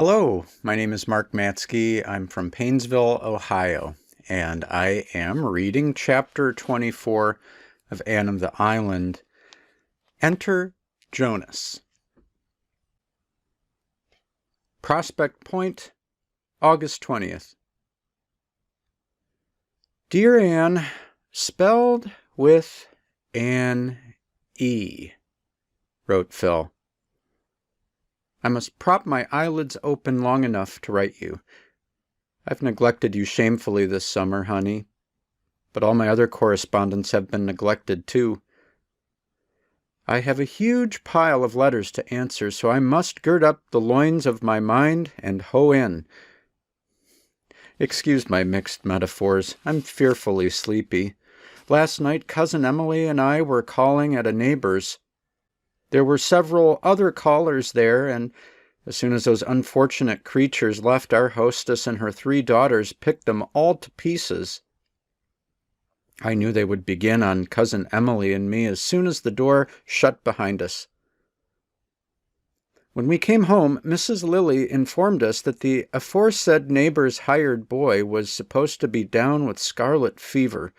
Hello, my name is Mark Matsky. I'm from Paynesville, Ohio, and I am reading Chapter 24 of Anne of the Island. Enter Jonas. Prospect Point, August 20th. Dear Anne, spelled with an E, wrote Phil. I must prop my eyelids open long enough to write you. I've neglected you shamefully this summer, honey, but all my other correspondents have been neglected too. I have a huge pile of letters to answer, so I must gird up the loins of my mind and hoe in. Excuse my mixed metaphors. I'm fearfully sleepy. Last night Cousin Emily and I were calling at a neighbor's. There were several other callers there, and as soon as those unfortunate creatures left, our hostess and her 3 daughters picked them all to pieces. I knew they would begin on Cousin Emily and me as soon as the door shut behind us. When we came home, Mrs. Lilly informed us that the aforesaid neighbor's hired boy was supposed to be down with scarlet fever.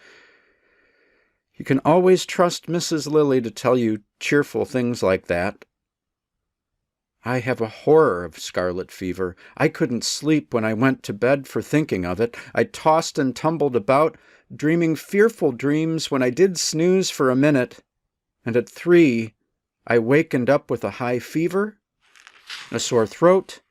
You can always trust Mrs. Lilly to tell you cheerful things like that. I have a horror of scarlet fever. I couldn't sleep when I went to bed for thinking of it. I tossed and tumbled about, dreaming fearful dreams when I did snooze for a minute, and at 3 I wakened up with a high fever, a sore throat,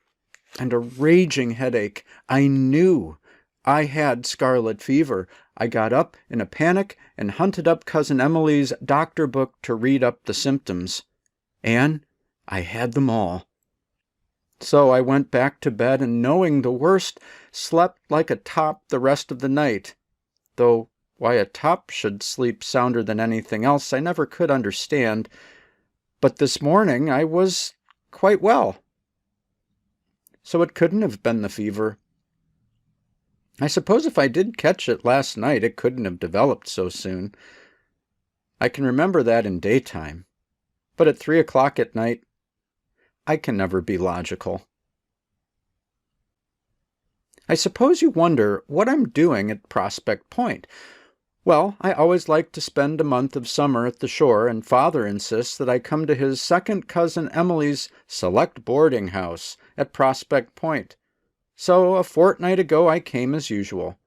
and a raging headache. I knew I had scarlet fever. I got up in a panic and hunted up Cousin Emily's doctor book to read up the symptoms. And I had them all. So I went back to bed and, knowing the worst, slept like a top the rest of the night. Though why a top should sleep sounder than anything else I never could understand. But this morning I was quite well. So it couldn't have been the fever. I suppose if I did catch it last night, it couldn't have developed so soon. I can remember that in daytime. But at 3 o'clock at night, I can never be logical. I suppose you wonder what I'm doing at Prospect Point. Well, I always like to spend a month of summer at the shore, and Father insists that I come to his second cousin Emily's select boarding house at Prospect Point. So a fortnight ago I came as usual.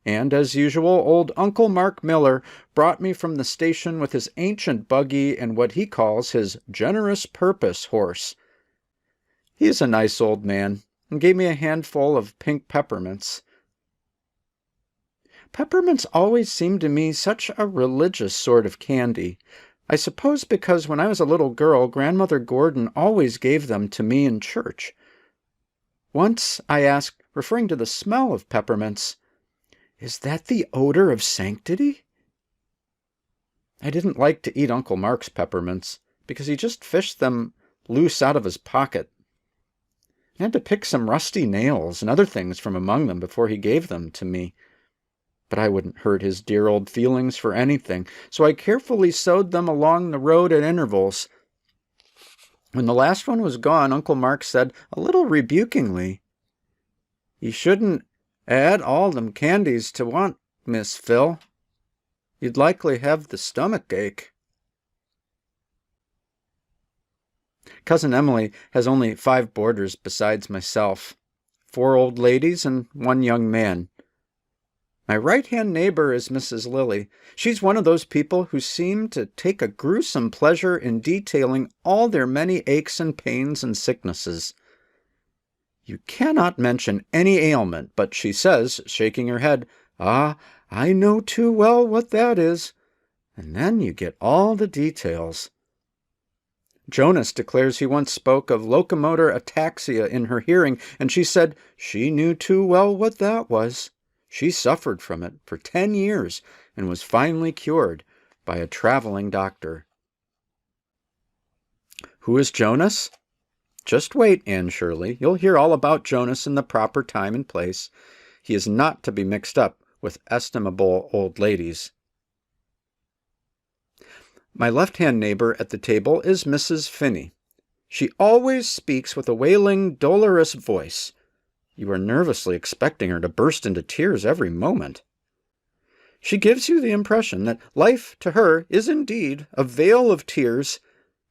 And as usual, old Uncle Mark Miller brought me from the station with his ancient buggy and what he calls his generous purpose horse. He is a nice old man, and gave me a handful of pink peppermints. Peppermints always seemed to me such a religious sort of candy. I suppose because when I was a little girl, Grandmother Gordon always gave them to me in church. Once I asked, referring to the smell of peppermints, "Is that the odor of sanctity?" I didn't like to eat Uncle Mark's peppermints, because he just fished them loose out of his pocket. I had to pick some rusty nails and other things from among them before he gave them to me. But I wouldn't hurt his dear old feelings for anything, so I carefully sowed them along the road at intervals. When the last one was gone, Uncle Mark said, a little rebukingly, "You shouldn't add all them candies to want, Miss Phil. You'd likely have the stomach ache." Cousin Emily has only 5 boarders besides myself, 4 old ladies and 1 young man. My right-hand neighbor is Mrs. Lilly. She's one of those people who seem to take a gruesome pleasure in detailing all their many aches and pains and sicknesses. You cannot mention any ailment, but she says, shaking her head, "Ah, I know too well what that is." And then you get all the details. Jonas declares he once spoke of locomotor ataxia in her hearing, and she said she knew too well what that was. She suffered from it for 10 years and was finally cured by a traveling doctor. Who is Jonas? Just wait, Anne Shirley. You'll hear all about Jonas in the proper time and place. He is not to be mixed up with estimable old ladies. My left-hand neighbor at the table is Mrs. Finney. She always speaks with a wailing, dolorous voice. You are nervously expecting her to burst into tears every moment. She gives you the impression that life to her is indeed a vale of tears,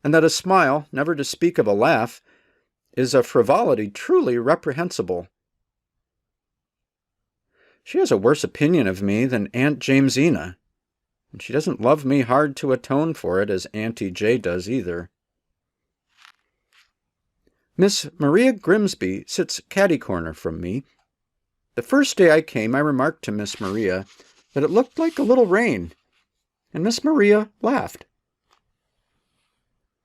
and that a smile, never to speak of a laugh, is a frivolity truly reprehensible. She has a worse opinion of me than Aunt Jamesina, and she doesn't love me hard to atone for it as Auntie J does either. Miss Maria Grimsby sits catty-corner from me. The first day I came, I remarked to Miss Maria that it looked like a little rain, and Miss Maria laughed.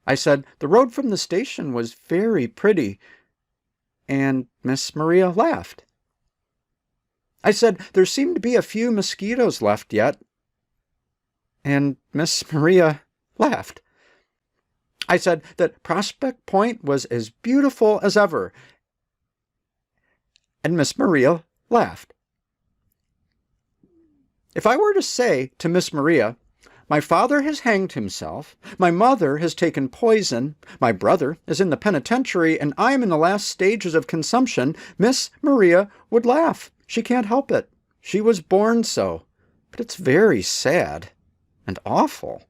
I said the road from the station was very pretty, and Miss Maria laughed. I said there seemed to be a few mosquitoes left yet, and Miss Maria laughed. I said that Prospect Point was as beautiful as ever, and Miss Maria laughed. If I were to say to Miss Maria, my father has hanged himself, my mother has taken poison, my brother is in the penitentiary, and I am in the last stages of consumption, Miss Maria would laugh. She can't help it. She was born so. But it's very sad and awful.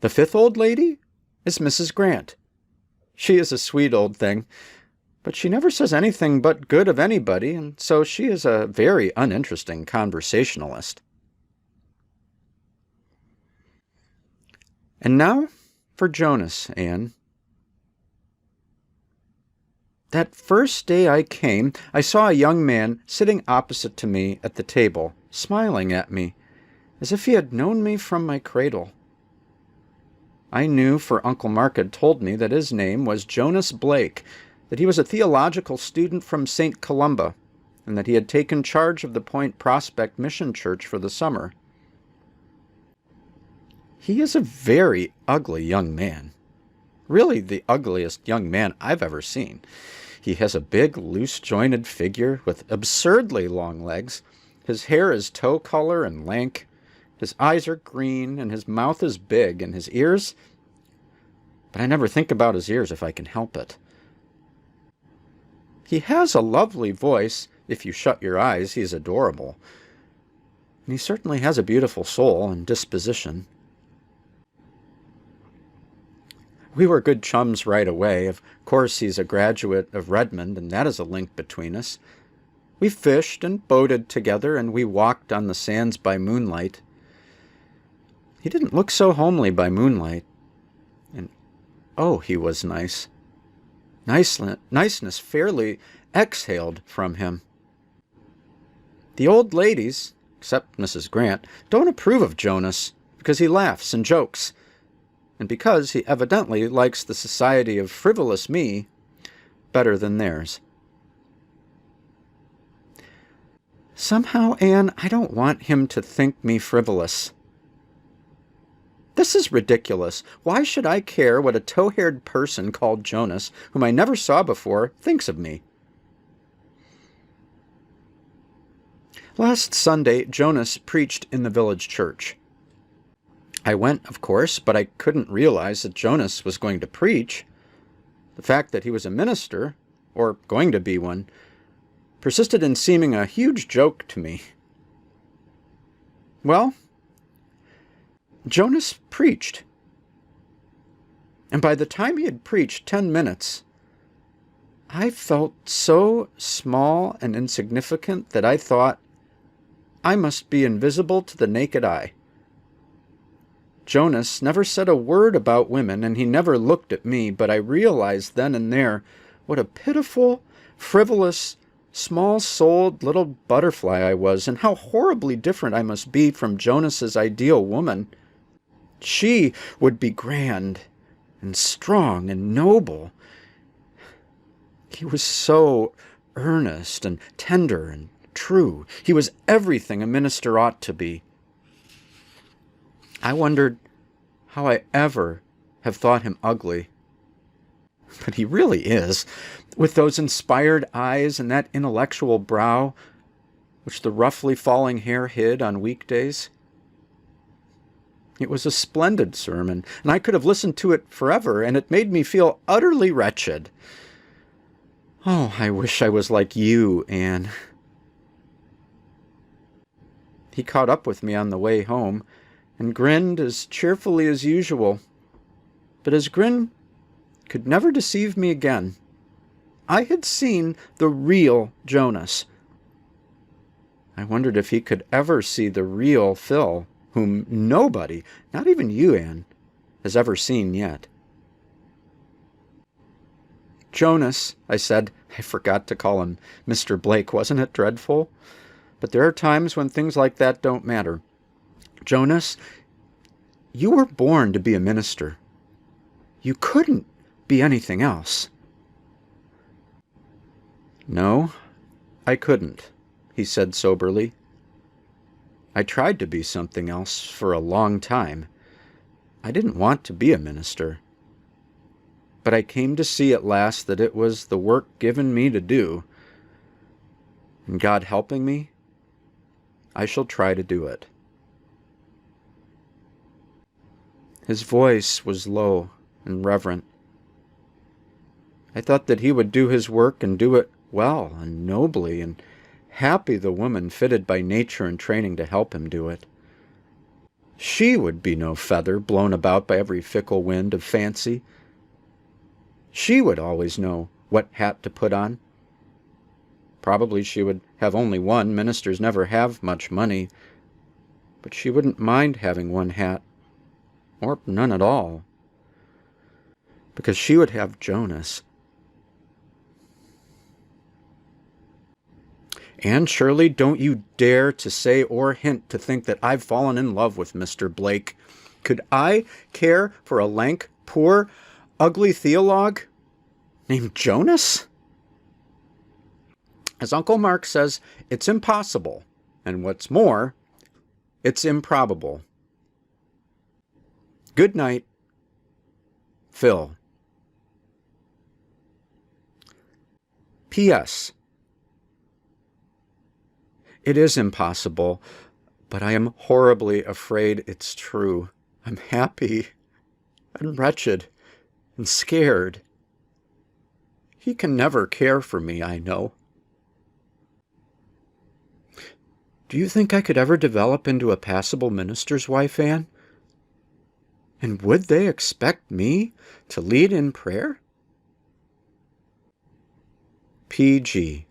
The fifth old lady is Mrs. Grant. She is a sweet old thing, but she never says anything but good of anybody, and so she is a very uninteresting conversationalist. And now for Jonas, Anne. That first day I came, I saw a young man sitting opposite to me at the table, smiling at me, as if he had known me from my cradle. I knew, for Uncle Mark had told me, that his name was Jonas Blake, that he was a theological student from St. Columba, and that he had taken charge of the Point Prospect Mission Church for the summer. He is a very ugly young man. Really the ugliest young man I've ever seen. He has a big, loose-jointed figure with absurdly long legs. His hair is tow color and lank. His eyes are green, and his mouth is big, and his ears... But I never think about his ears if I can help it. He has a lovely voice. If you shut your eyes, he is adorable. And he certainly has a beautiful soul and disposition. We were good chums right away. Of course, he's a graduate of Redmond, and that is a link between us. We fished and boated together, and we walked on the sands by moonlight. He didn't look so homely by moonlight. And oh, he was nice. Niceness fairly exhaled from him. The old ladies, except Mrs. Grant, don't approve of Jonas because he laughs and jokes, and because he evidently likes the society of frivolous me better than theirs. Somehow, Anne, I don't want him to think me frivolous. This is ridiculous. Why should I care what a tow-haired person called Jonas, whom I never saw before, thinks of me? Last Sunday, Jonas preached in the village church. I went, of course, but I couldn't realize that Jonas was going to preach. The fact that he was a minister, or going to be one, persisted in seeming a huge joke to me. Well, Jonas preached. And by the time he had preached 10 minutes, I felt so small and insignificant that I thought I must be invisible to the naked eye. Jonas never said a word about women, and he never looked at me, but I realized then and there what a pitiful, frivolous, small-souled little butterfly I was, and how horribly different I must be from Jonas's ideal woman. She would be grand and strong and noble. He was so earnest and tender and true. He was everything a minister ought to be. I wondered how I ever have thought him ugly. But he really is, with those inspired eyes and that intellectual brow, which the roughly falling hair hid on weekdays. It was a splendid sermon, and I could have listened to it forever, and it made me feel utterly wretched. Oh, I wish I was like you, Anne. He caught up with me on the way home and grinned as cheerfully as usual. But his grin could never deceive me again. I had seen the real Jonas. I wondered if he could ever see the real Phil, whom nobody, not even you, Anne, has ever seen yet. Jonas, I said. I forgot to call him Mr. Blake. Wasn't it dreadful? But there are times when things like that don't matter. Jonas, you were born to be a minister. You couldn't be anything else. No, I couldn't, he said soberly. I tried to be something else for a long time. I didn't want to be a minister. But I came to see at last that it was the work given me to do. And God helping me, I shall try to do it. His voice was low and reverent. I thought that he would do his work and do it well and nobly, and happy the woman fitted by nature and training to help him do it. She would be no feather blown about by every fickle wind of fancy. She would always know what hat to put on. Probably she would have only one. Ministers never have much money. But she wouldn't mind having one hat, or none at all, because she would have Jonas. And Shirley, don't you dare to say or hint to think that I've fallen in love with Mr. Blake. Could I care for a lank, poor, ugly theologue named Jonas? As Uncle Mark says, it's impossible. And what's more, it's improbable. Good night, Phil. P.S. It is impossible, but I am horribly afraid it's true. I'm happy and wretched and scared. He can never care for me, I know. Do you think I could ever develop into a passable minister's wife, Anne? And would they expect me to lead in prayer? P.G.